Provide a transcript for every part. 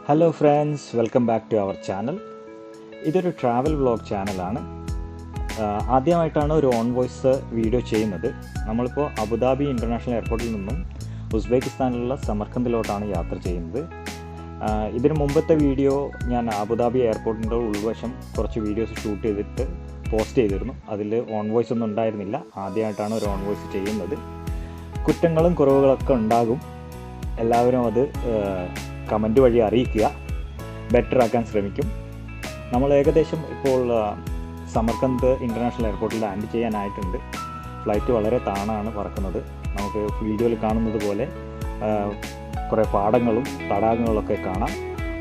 Hello friends, welcome back to our channel. ഇതൊരു travel vlog ചാനലാണ്. ആദ്യമായിട്ടാണ് ഒരു ഓൺ വോയിസ് വീഡിയോ ചെയ്യുന്നത്. നമ്മളിപ്പോൾ അബുദാബി ഇൻ്റർനാഷണൽ എയർപോർട്ടിൽ നിന്നും ഉസ്ബെക്കിസ്ഥാനിലുള്ള സമർക്കന്ദിലോട്ടാണ് യാത്ര ചെയ്യുന്നത്. ഇതിന് മുമ്പത്തെ വീഡിയോ ഞാൻ അബുദാബി എയർപോർട്ടിൻ്റെ ഉൾവശം കുറച്ച് വീഡിയോസ് ഷൂട്ട് ചെയ്തിട്ട് പോസ്റ്റ് ചെയ്തിരുന്നു. അതിൽ ഓൺ വോയിസ് ഒന്നും ഉണ്ടായിരുന്നില്ല. ആദ്യമായിട്ടാണ് ഒരു ഓൺ വോയിസ് ചെയ്യുന്നത്. കുറ്റങ്ങളും കുറവുകളൊക്കെ ഉണ്ടാകും. എല്ലാവരും അത് കമൻറ്റ് വഴി അറിയിക്കുക. ബെറ്റർ ആക്കാൻ ശ്രമിക്കും. നമ്മൾ ഏകദേശം ഇപ്പോൾ സമർക്കന്ത് ഇൻ്റർനാഷണൽ എയർപോർട്ടിൽ ലാൻഡ് ചെയ്യാനായിട്ടുണ്ട്. ഫ്ലൈറ്റ് വളരെ താണാണ് പറക്കുന്നത്. നമുക്ക് വീഡിയോയിൽ കാണുന്നത് പോലെ കുറേ പാടങ്ങളും തടാകങ്ങളൊക്കെ കാണാം.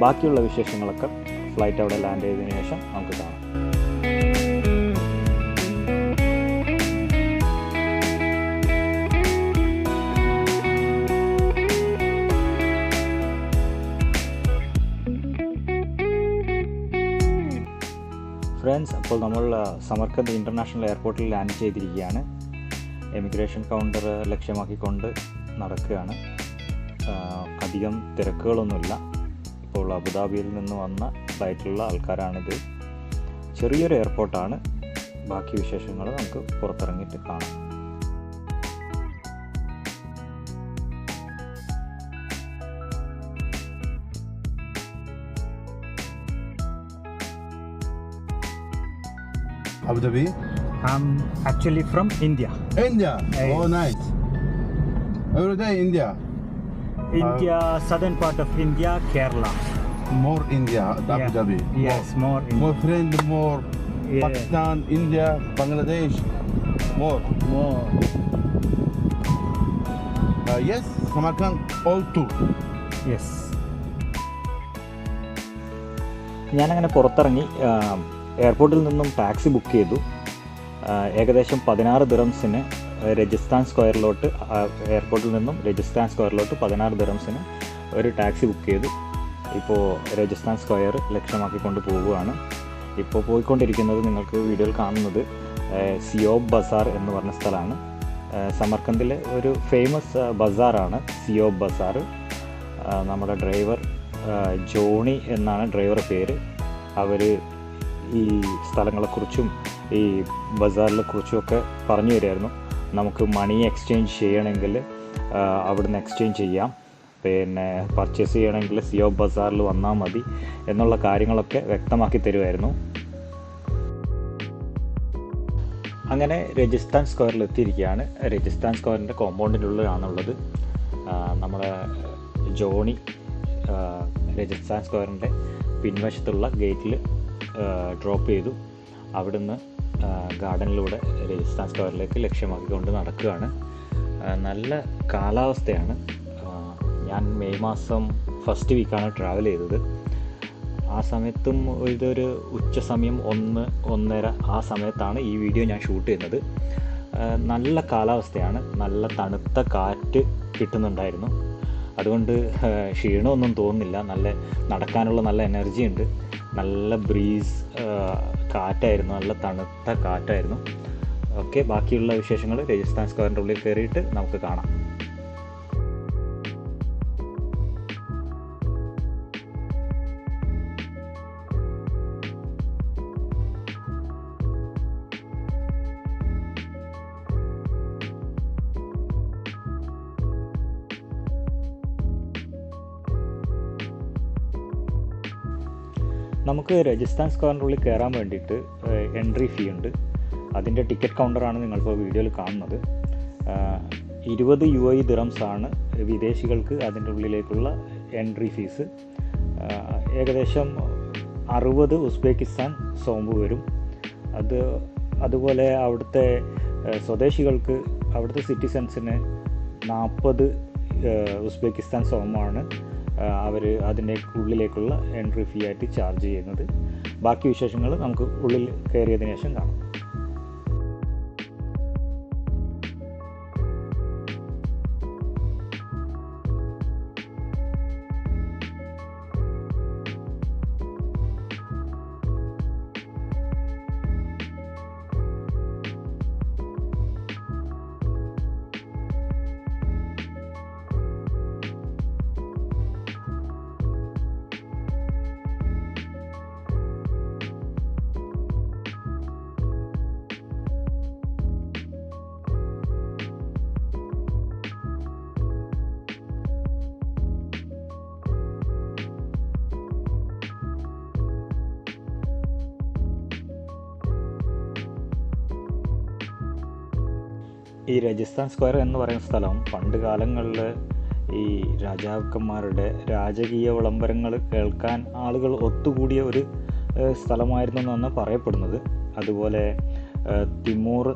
ബാക്കിയുള്ള വിശേഷങ്ങളൊക്കെ ഫ്ലൈറ്റ് അവിടെ ലാൻഡ് ചെയ്തതിനു ശേഷം നമുക്ക് കാണാം. ഫ്രണ്ട്സ്, അപ്പോൾ നമ്മൾ സമർക്കന്ത് ഇൻ്റർനാഷണൽ എയർപോർട്ടിൽ ലാൻഡ് ചെയ്തിരിക്കുകയാണ്. എമിഗ്രേഷൻ കൗണ്ടർ ലക്ഷ്യമാക്കിക്കൊണ്ട് നടക്കുകയാണ്. അധികം തിരക്കുകളൊന്നുമില്ല. ഇപ്പോൾ അബുദാബിയിൽ നിന്ന് വന്ന ഫ്ലൈറ്റിലുള്ള ആൾക്കാരാണിത്. ചെറിയൊരു എയർപോർട്ടാണ്. ബാക്കി വിശേഷങ്ങൾ നമുക്ക് പുറത്തിറങ്ങിയിട്ട് കാണാം. Abu Dhabi? I'm actually from India. India? Oh, nice. Every day India? Southern part of India, Kerala. More India, Abu Dhabi? Yes, more India. More friend, more Pakistan, India, Bangladesh, more. Yes, Samarkand, all tour. Yes. ഞാനങ്ങനെ പുറത്തിറങ്ങി എയർപോർട്ടിൽ നിന്നും taxi book ചെയ്തു. ഏകദേശം 16 ദിറംസിന് രജിസ്ഥാൻ സ്ക്വയറിലോട്ട്, എയർപോർട്ടിൽ നിന്നും രജിസ്ഥാൻ സ്ക്വയറിലോട്ട് 16 ദിറംസിന് ഒരു taxi book ചെയ്തു. ഇപ്പോൾ രജിസ്ഥാൻ സ്ക്വയർ ലക്ഷ്യമാക്കിക്കൊണ്ട് പോവുകയാണ്. ഇപ്പോൾ പോയിക്കൊണ്ടിരിക്കുന്നത് നിങ്ങൾക്ക് വീഡിയോയിൽ കാണുന്നത് സിയോബ് ബസാർ എന്ന് പറഞ്ഞ സ്ഥലമാണ്. സമർക്കന്ദിലെ ഒരു ഫേമസ് ബസാറാണ് സിയോബ് ബസാർ. നമ്മുടെ ഡ്രൈവർ ജോണി എന്നാണ് ഡ്രൈവറുടെ പേര്. അവർ ഈ സ്ഥലങ്ങളെക്കുറിച്ചും ഈ ബസാറിനെ കുറിച്ചുമൊക്കെ പറഞ്ഞു തരുമായിരുന്നു. നമുക്ക് മണി എക്സ്ചേഞ്ച് ചെയ്യണമെങ്കിൽ അവിടുന്ന് എക്സ്ചേഞ്ച് ചെയ്യാം, പിന്നെ പർച്ചേസ് ചെയ്യണമെങ്കിൽ സിയോബ് ബസാറിൽ വന്നാൽ മതി എന്നുള്ള കാര്യങ്ങളൊക്കെ വ്യക്തമാക്കി തരുമായിരുന്നു. അങ്ങനെ രജിസ്ഥാൻ സ്ക്വയറിൽ എത്തിയിരിക്കുകയാണ്. രജിസ്ഥാൻ സ്ക്വയറിൻ്റെ കോമ്പൗണ്ടിനുള്ളിലാണുള്ളത്. നമ്മുടെ ജോണി രജിസ്ഥാൻ സ്ക്വയറിൻ്റെ പിൻവശത്തുള്ള ഗേറ്റിൽ ഡ്രോപ്പ് ചെയ്തു. അവിടുന്ന് ഗാർഡനിലൂടെ രജിസ്ഥാൻ സ്ക്വയറിലേക്ക് ലക്ഷ്യമാക്കിക്കൊണ്ട് നടക്കുകയാണ്. നല്ല കാലാവസ്ഥയാണ്. ഞാൻ മെയ് മാസം ഫസ്റ്റ് വീക്കാണ് ട്രാവൽ ചെയ്തത്. ആ സമയത്തും ഇതൊരു ഉച്ച സമയം 1-1:30 ആ സമയത്താണ് ഈ വീഡിയോ ഞാൻ ഷൂട്ട് ചെയ്യുന്നത്. നല്ല കാലാവസ്ഥയാണ്. നല്ല തണുത്ത കാറ്റ് കിട്ടുന്നുണ്ടായിരുന്നു. അതുകൊണ്ട് ക്ഷീണമൊന്നും തോന്നുന്നില്ല. നടക്കാനുള്ള നല്ല എനർജി ഉണ്ട്. നല്ല ബ്രീസ് കാറ്റായിരുന്നു. നല്ല തണുത്ത കാറ്റായിരുന്നു. ഓക്കെ, ബാക്കിയുള്ള വിശേഷങ്ങൾ രജിസ്ഥാൻ സ്ക്വയറിൻ്റെ ഉള്ളിൽ കയറിയിട്ട് നമുക്ക് കാണാം. നമുക്ക് രജിസ്ഥാൻ സ്ക്വയറിൻ്റെ ഉള്ളിൽ കയറാൻ വേണ്ടിയിട്ട് എൻട്രി ഫീ ഉണ്ട്. അതിൻ്റെ ടിക്കറ്റ് കൗണ്ടറാണ് നിങ്ങളിപ്പോൾ വീഡിയോയിൽ കാണുന്നത്. 20 UAE ദിറംസ് ആണ് വിദേശികൾക്ക് അതിൻ്റെ ഉള്ളിലേക്കുള്ള എൻട്രി ഫീസ്. ഏകദേശം 60 ഉസ്ബെക്കിസ്ഥാൻ സോമ്പ് വരും. അതുപോലെ അവിടുത്തെ സ്വദേശികൾക്ക്, അവിടുത്തെ സിറ്റിസൺസിന് 40 ഉസ്ബെക്കിസ്ഥാൻ സോമാണ് അവർ അതിൻ്റെ ഉള്ളിലേക്കുള്ള എൻട്രി ഫീ ആയിട്ട് ചാർജ് ചെയ്യുന്നത്. ബാക്കി വിശേഷങ്ങൾ നമുക്ക് ഉള്ളിൽ കയറിയതിനു ശേഷം കാണാം. ഈ രാജസ്ഥാൻ സ്ക്വയർ എന്ന് പറയുന്ന സ്ഥലം പണ്ട് കാലങ്ങളിൽ ഈ രാജാക്കന്മാരുടെ രാജകീയ വിളംബരങ്ങൾ കേൾക്കാൻ ആളുകൾ ഒത്തുകൂടിയ ഒരു സ്ഥലമായിരുന്നു എന്നാണ് പറയപ്പെടുന്നത്. അതുപോലെ തിമൂർ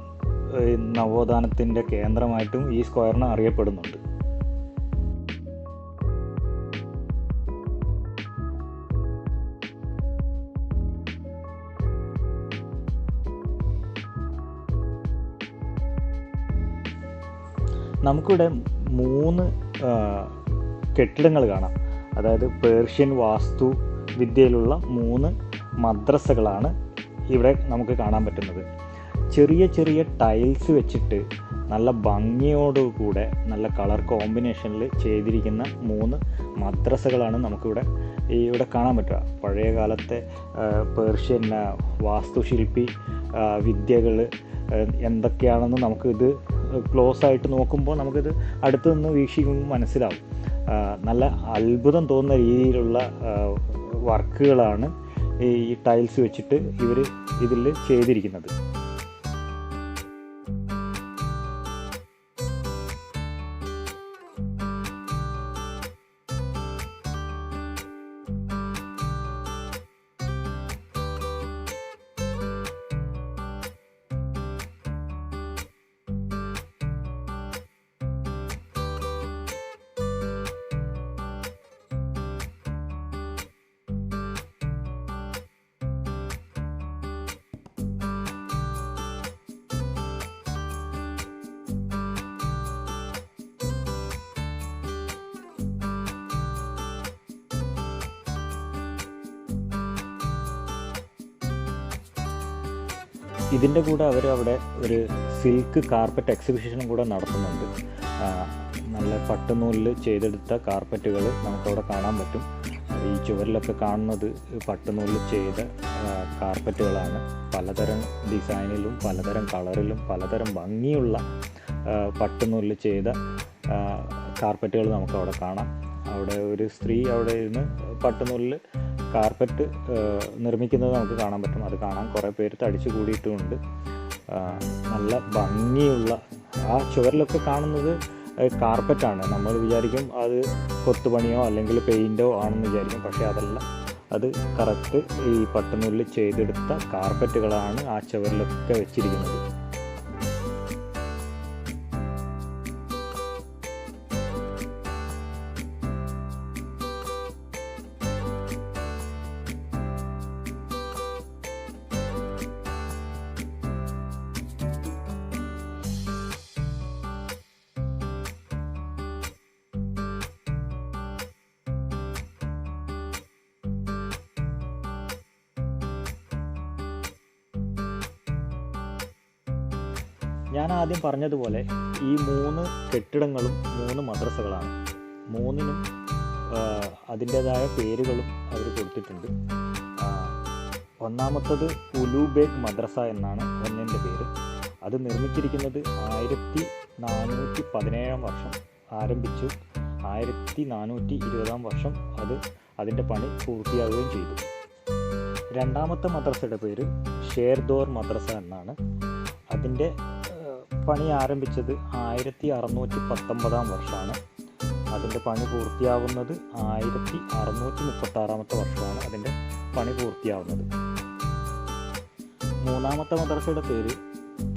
നവോത്ഥാനത്തിൻ്റെ കേന്ദ്രമായിട്ടും ഈ സ്ക്വയറിനെ അറിയപ്പെടുന്നുണ്ട്. നമുക്കിവിടെ 3 കെട്ടിടങ്ങൾ കാണാം. അതായത് പേർഷ്യൻ വാസ്തു വിദ്യയിലുള്ള 3 മദ്രസകളാണ് ഇവിടെ നമുക്ക് കാണാൻ പറ്റുന്നത്. ചെറിയ ചെറിയ ടൈൽസ് വെച്ചിട്ട് നല്ല ഭംഗിയോടുകൂടെ നല്ല കളർ കോമ്പിനേഷനിൽ ചെയ്തിരിക്കുന്ന 3 മദ്രസകളാണ് നമുക്കിവിടെ കാണാൻ പറ്റുക. പഴയ കാലത്തെ പേർഷ്യൻ വാസ്തുശില്പി വിദ്യകൾ എന്തൊക്കെയാണെന്ന് നമുക്കിത് ക്ലോസ് ആയിട്ട് നോക്കുമ്പോൾ നമുക്കിത് അടുത്ത് നിന്ന് വീക്ഷിക്കുമ്പോൾ മനസ്സിലാവും. നല്ല അത്ഭുതം തോന്നുന്ന രീതിയിലുള്ള വർക്കുകളാണ് ഈ ടൈൽസ് വെച്ചിട്ട് ഇവർ ഇതിൽ ചെയ്തിരിക്കുന്നത്. ഇതിൻ്റെ കൂടെ അവർ അവിടെ ഒരു സിൽക്ക് കാർപ്പറ്റ് എക്സിബിഷനും കൂടെ നടത്തുന്നുണ്ട്. നല്ല പട്ടുനൂലിൽ ചെയ്തെടുത്ത കാർപ്പറ്റുകൾ നമുക്കവിടെ കാണാൻ പറ്റും. ഈ ചുവരിലൊക്കെ കാണുന്നത് പട്ടുനൂലിൽ ചെയ്ത കാർപ്പറ്റുകളാണ്. പലതരം ഡിസൈനിലും പലതരം കളറിലും പലതരം ഭംഗിയുള്ള പട്ടുനൂലിൽ ചെയ്ത കാർപ്പറ്റുകൾ നമുക്കവിടെ കാണാം. അവിടെ ഒരു സ്ത്രീ അവിടെ ഇരുന്ന് പട്ടുനൂലിൽ കാർപ്പറ്റ് നിർമ്മിക്കുന്നത് നമുക്ക് കാണാൻ പറ്റും. അത് കാണാൻ കുറേ പേര് തടിച്ചു കൂടിയിട്ടുമുണ്ട്. നല്ല ഭംഗിയുള്ള ആ ചുവരിലൊക്കെ കാണുന്നത് കാർപ്പറ്റാണ്. നമ്മൾ വിചാരിക്കും അത് കൊത്തുപണിയോ അല്ലെങ്കിൽ പെയിൻറ്റോ ആണെന്ന് വിചാരിക്കും. പക്ഷേ അതല്ല, അത് കറക്റ്റ് ഈ പട്ടുനൂലിൽ ചെയ്തെടുത്ത കാർപ്പറ്റുകളാണ് ആ ചുവരിലൊക്കെ വെച്ചിരിക്കുന്നത്. ഞാൻ ആദ്യം പറഞ്ഞതുപോലെ ഈ 3 കെട്ടിടങ്ങളും 3 മദ്രസകളാണ്. 3നും അതിൻ്റേതായ പേരുകളും അവർ കൊടുത്തിട്ടുണ്ട്. ഒന്നാമത്തത് ഉലൂബേഗ് മദ്രസ എന്നാണ് ഒന്നിൻ്റെ പേര്. അത് നിർമ്മിച്ചിരിക്കുന്നത് 1417 വർഷം ആരംഭിച്ചു. 1420 വർഷം അതിൻ്റെ പണി പൂർത്തിയാവുകയും ചെയ്തു. രണ്ടാമത്തെ മദ്രസയുടെ പേര് ഷേർദോർ മദ്രസ എന്നാണ്. അതിൻ്റെ പണി ആരംഭിച്ചത് 1619 വർഷമാണ്. അതിൻ്റെ പണി പൂർത്തിയാവുന്നത് 1636 വർഷമാണ് അതിൻ്റെ പണി പൂർത്തിയാവുന്നത്. മൂന്നാമത്തെ മദ്രസയുടെ പേര്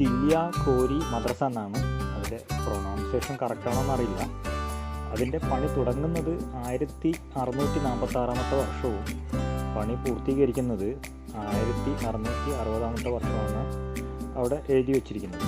തില്യ കോരി മദ്രസ എന്നാണ്. അതിൻ്റെ പ്രൊണൗൺസിയേഷൻ കറക്റ്റാണോ എന്നറിയില്ല. അതിൻ്റെ പണി തുടങ്ങുന്നത് 1646 വർഷവും പണി പൂർത്തീകരിക്കുന്നത് 1660 വർഷമാണ് അവിടെ എഴുതി വച്ചിരിക്കുന്നത്.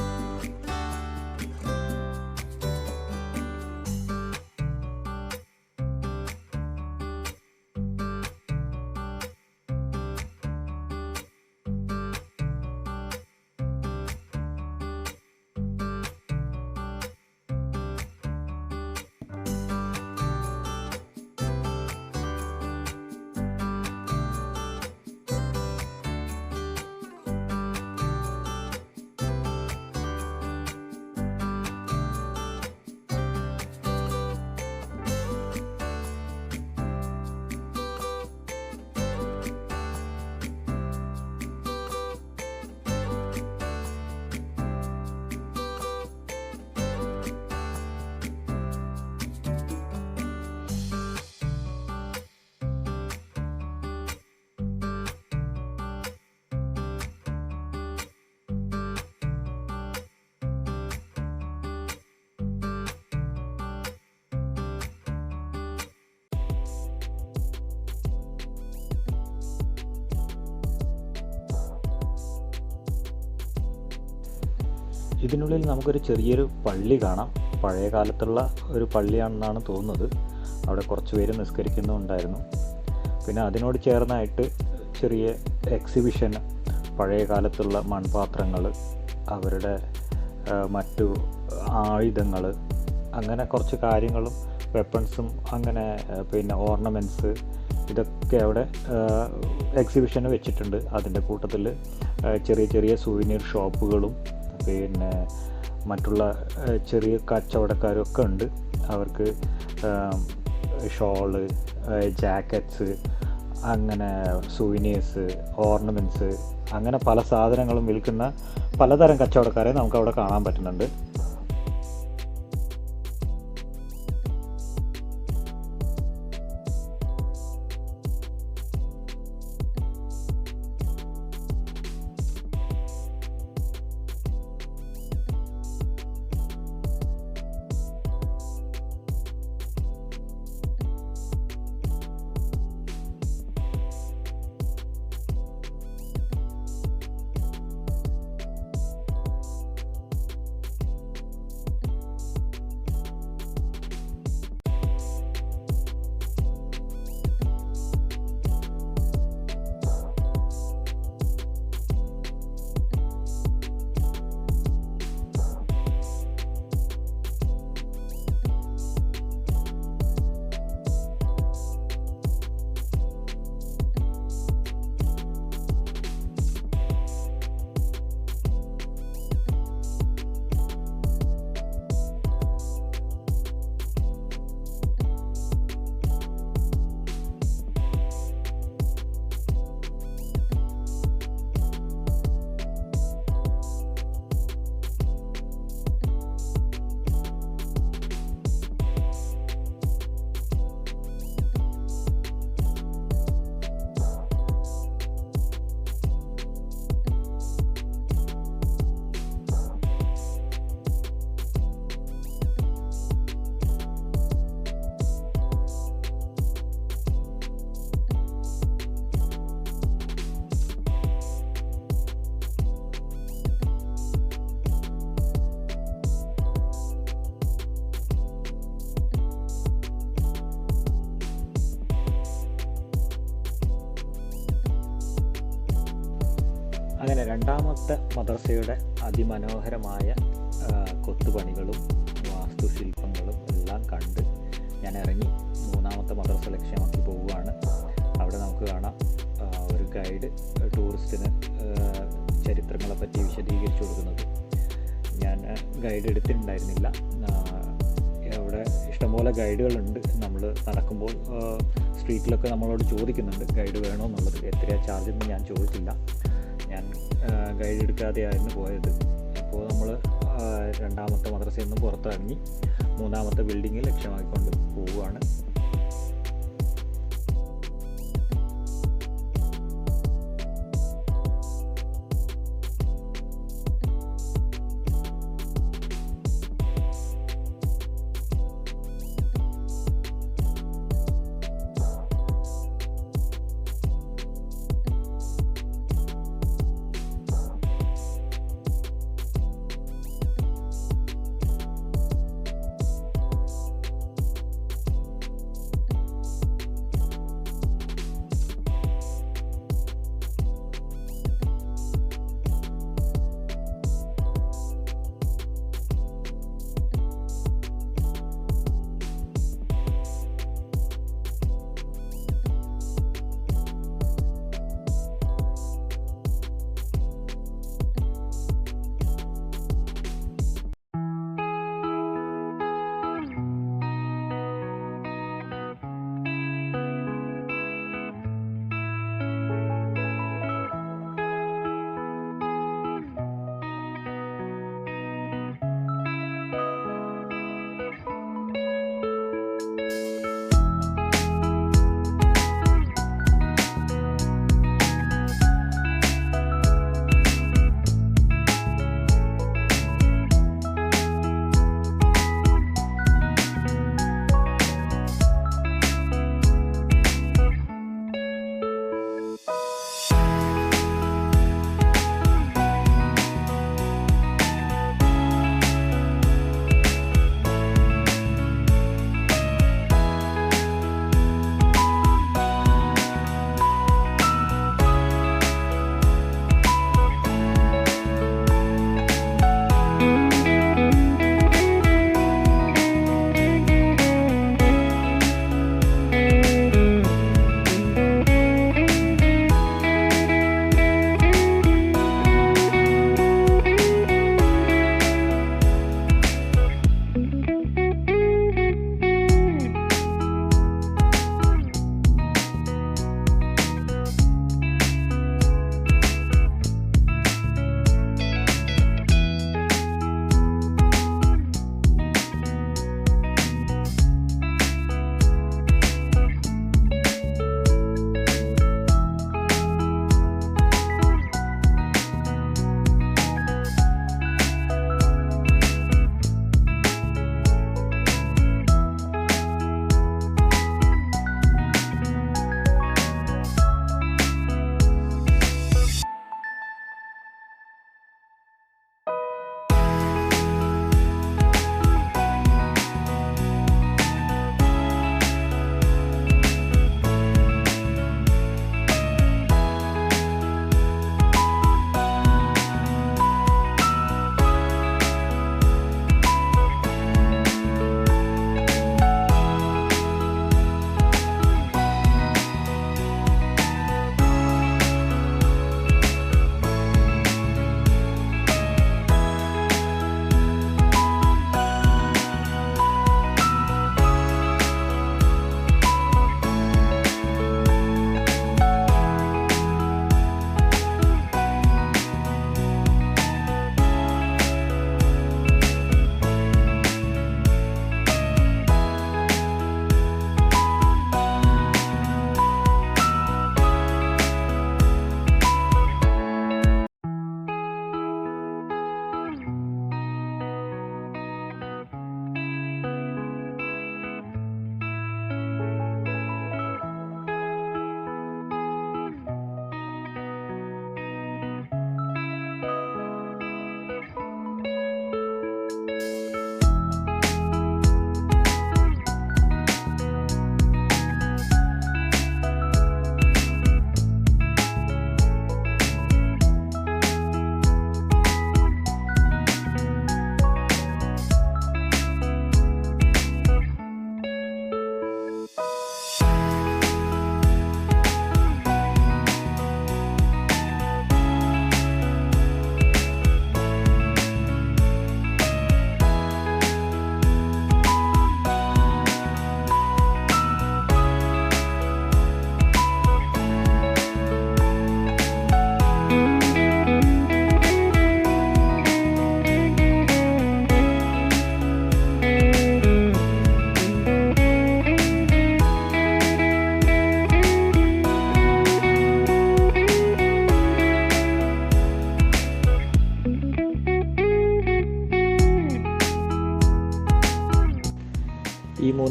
ഇതിനുള്ളിൽ നമുക്കൊരു ചെറിയൊരു പള്ളി കാണാം. പഴയ കാലത്തുള്ള ഒരു പള്ളിയാണെന്നാണ് തോന്നുന്നത്. അവിടെ കുറച്ച് പേര് നിസ്കരിക്കുന്നുണ്ടായിരുന്നു. പിന്നെ അതിനോട് ചേർന്നായിട്ട് ചെറിയ എക്സിബിഷൻ, പഴയ കാലത്തുള്ള മൺപാത്രങ്ങൾ, അവരുടെ മറ്റു ആയുധങ്ങൾ, അങ്ങനെ കുറച്ച് കാര്യങ്ങളും വെപ്പൺസും അങ്ങനെ പിന്നെ ഓർണമെൻറ്റ്സ് ഇതൊക്കെ അവിടെ എക്സിബിഷന് വെച്ചിട്ടുണ്ട്. അതിൻ്റെ കൂട്ടത്തിൽ ചെറിയ ചെറിയ സുവനീർ ഷോപ്പുകളും പിന്നെ മറ്റുള്ള ചെറിയ കച്ചവടക്കാരൊക്കെ ഉണ്ട്. അവർക്ക് ഷോള്, ജാക്കറ്റ്സ്, അങ്ങനെ സുവനീഴ്സ്, ഓർണമെൻറ്റ്സ്, അങ്ങനെ പല സാധനങ്ങളും വിൽക്കുന്ന പലതരം കച്ചവടക്കാരെ നമുക്കവിടെ കാണാൻ പറ്റുന്നുണ്ട്. അങ്ങനെ രണ്ടാമത്തെ മദ്രസയുടെ അതിമനോഹരമായ കൊത്തുപണികളും വാസ്തുശില്പങ്ങളും എല്ലാം കണ്ട് ഞാൻ ഇറങ്ങി മൂന്നാമത്തെ മദ്രസ ലക്ഷ്യമാക്കി പോവുകയാണ്. അവിടെ നമുക്ക് കാണാം ഒരു ഗൈഡ് ടൂറിസ്റ്റിന് ചരിത്രങ്ങളെപ്പറ്റി വിശദീകരിച്ചു കൊടുക്കുന്നത്. ഞാൻ ഗൈഡ് എടുത്തിട്ടുണ്ടായിരുന്നില്ല. അവിടെ ഇഷ്ടംപോലെ ഗൈഡുകളുണ്ട്. നമ്മൾ നടക്കുമ്പോൾ സ്ട്രീറ്റിലൊക്കെ നമ്മളോട് ചോദിക്കുന്നുണ്ട് ഗൈഡ് വേണോ എന്നുള്ളത്. എത്രയാണ് ചാർജ് എന്ന് ഞാൻ ചോദിച്ചില്ല. ഞാൻ ഗൈഡ് എടുക്കാതെയായിരുന്നു പോയത്. അപ്പോൾ നമ്മൾ രണ്ടാമത്തെ മദ്രസയിൽ നിന്നും പുറത്തിറങ്ങി മൂന്നാമത്തെ ബിൽഡിങ്ങിൽ ലക്ഷ്യമാക്കിക്കൊണ്ട് പോവുകയാണ്.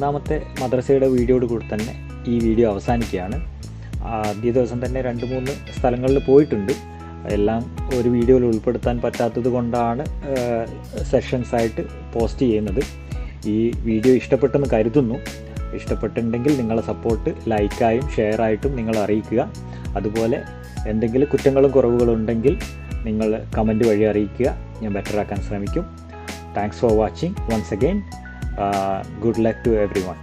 രണ്ടാമത്തെ മദ്രസയുടെ വീഡിയോയോട് കൂടി തന്നെ ഈ വീഡിയോ അവസാനിക്കുകയാണ്. ആദ്യ ദിവസം തന്നെ 2-3 സ്ഥലങ്ങളിൽ പോയിട്ടുണ്ട്. എല്ലാം ഒരു വീഡിയോയിൽ ഉൾപ്പെടുത്താൻ പറ്റാത്തത് കൊണ്ടാണ് സെഷൻസായിട്ട് പോസ്റ്റ് ചെയ്യുന്നത്. ഈ വീഡിയോ ഇഷ്ടപ്പെട്ടെന്ന് കരുതുന്നു. ഇഷ്ടപ്പെട്ടിട്ടുണ്ടെങ്കിൽ നിങ്ങളെ സപ്പോർട്ട് ലൈക്കായും ഷെയറായിട്ടും നിങ്ങൾ അറിയിക്കുക. അതുപോലെ എന്തെങ്കിലും കുറ്റങ്ങളും കുറവുകളും ഉണ്ടെങ്കിൽ നിങ്ങൾ കമൻറ്റ് വഴി അറിയിക്കുക. ഞാൻ ബെറ്ററാക്കാൻ ശ്രമിക്കും. Thanks for watching. Once again good luck to every one.